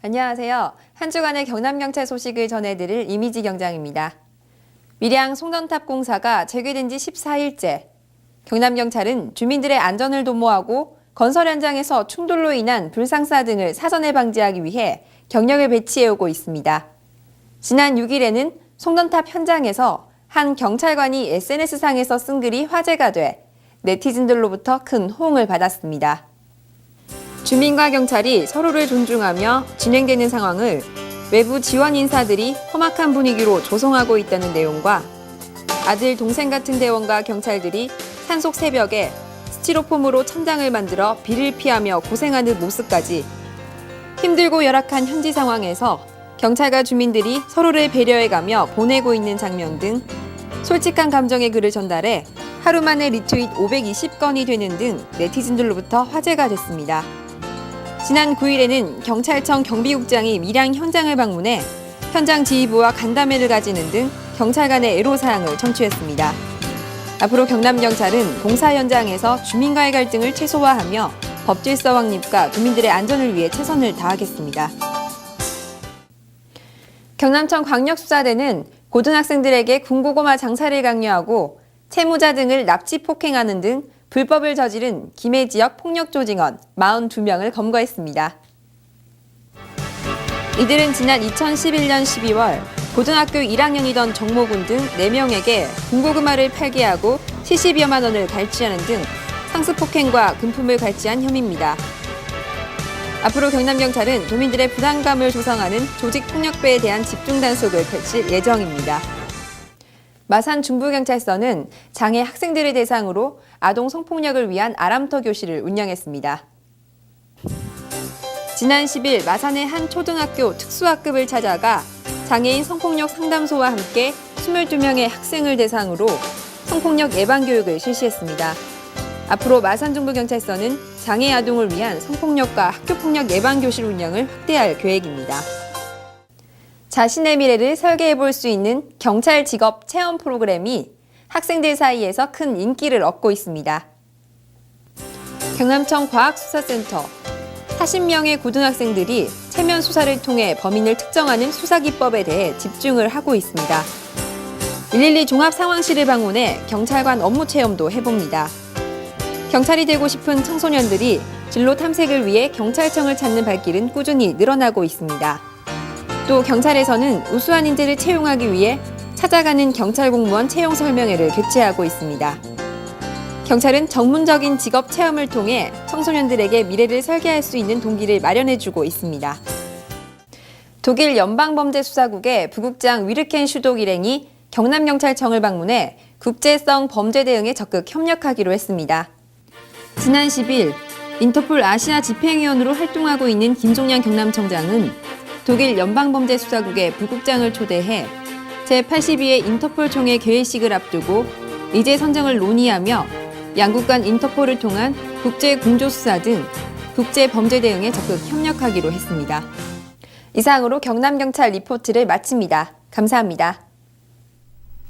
안녕하세요. 한 주간의 경남경찰 소식을 전해드릴 이미지 경장입니다. 밀양 송전탑 공사가 재개된 지 14일째. 경남경찰은 주민들의 안전을 도모하고 건설 현장에서 충돌로 인한 불상사 등을 사전에 방지하기 위해 경력을 배치해오고 있습니다. 지난 6일에는 송전탑 현장에서 한 경찰관이 SNS상에서 쓴 글이 화제가 돼 네티즌들로부터 큰 호응을 받았습니다. 주민과 경찰이 서로를 존중하며 진행되는 상황을 외부 지원 인사들이 험악한 분위기로 조성하고 있다는 내용과 아들, 동생 같은 대원과 경찰들이 산속 새벽에 스티로폼으로 천장을 만들어 비를 피하며 고생하는 모습까지 힘들고 열악한 현지 상황에서 경찰과 주민들이 서로를 배려해가며 보내고 있는 장면 등 솔직한 감정의 글을 전달해 하루 만에 리트윗 520건이 되는 등 네티즌들로부터 화제가 됐습니다. 지난 9일에는 경찰청 경비국장이 밀양 현장을 방문해 현장 지휘부와 간담회를 가지는 등 경찰 간의 애로사항을 청취했습니다. 앞으로 경남경찰은 공사 현장에서 주민과의 갈등을 최소화하며 법질서 확립과 주민들의 안전을 위해 최선을 다하겠습니다. 경남청 광역수사대는 고등학생들에게 군고구마 장사를 강요하고 채무자 등을 납치 폭행하는 등 불법을 저지른 김해 지역 폭력조직원 42명을 검거했습니다. 이들은 지난 2011년 12월 고등학교 1학년이던 정모군 등 4명에게 군고구마를 팔게 하고 70여만 원을 갈취하는 등 상습폭행과 금품을 갈취한 혐의입니다. 앞으로 경남경찰은 도민들의 부담감을 조성하는 조직폭력배에 대한 집중 단속을 펼칠 예정입니다. 마산 중부경찰서는 장애 학생들을 대상으로 아동 성폭력을 위한 아람터 교실을 운영했습니다. 지난 10일 마산의 한 초등학교 특수학급을 찾아가 장애인 성폭력 상담소와 함께 22명의 학생을 대상으로 성폭력 예방교육을 실시했습니다. 앞으로 마산중부경찰서는 장애 아동을 위한 성폭력과 학교폭력 예방교실 운영을 확대할 계획입니다. 자신의 미래를 설계해 볼 수 있는 경찰 직업 체험 프로그램이 학생들 사이에서 큰 인기를 얻고 있습니다. 경남청 과학수사센터 40명의 고등학생들이 체면 수사를 통해 범인을 특정하는 수사기법에 대해 집중을 하고 있습니다. 112 종합상황실을 방문해 경찰관 업무 체험도 해봅니다. 경찰이 되고 싶은 청소년들이 진로 탐색을 위해 경찰청을 찾는 발길은 꾸준히 늘어나고 있습니다. 또 경찰에서는 우수한 인재를 채용하기 위해 찾아가는 경찰 공무원 채용 설명회를 개최하고 있습니다. 경찰은 전문적인 직업 체험을 통해 청소년들에게 미래를 설계할 수 있는 동기를 마련해주고 있습니다. 독일 연방범죄수사국의 부국장 위르켄 슈독 일행이 경남경찰청을 방문해 국제성 범죄 대응에 적극 협력하기로 했습니다. 지난 10일 인터폴 아시아 집행위원으로 활동하고 있는 김종량 경남청장은 독일 연방범죄수사국의 부국장을 초대해 제82회 인터폴 총회 개회식을 앞두고 의제 선정을 논의하며 양국 간 인터폴을 통한 국제 공조수사 등 국제 범죄 대응에 적극 협력하기로 했습니다. 이상으로 경남경찰 리포트를 마칩니다. 감사합니다.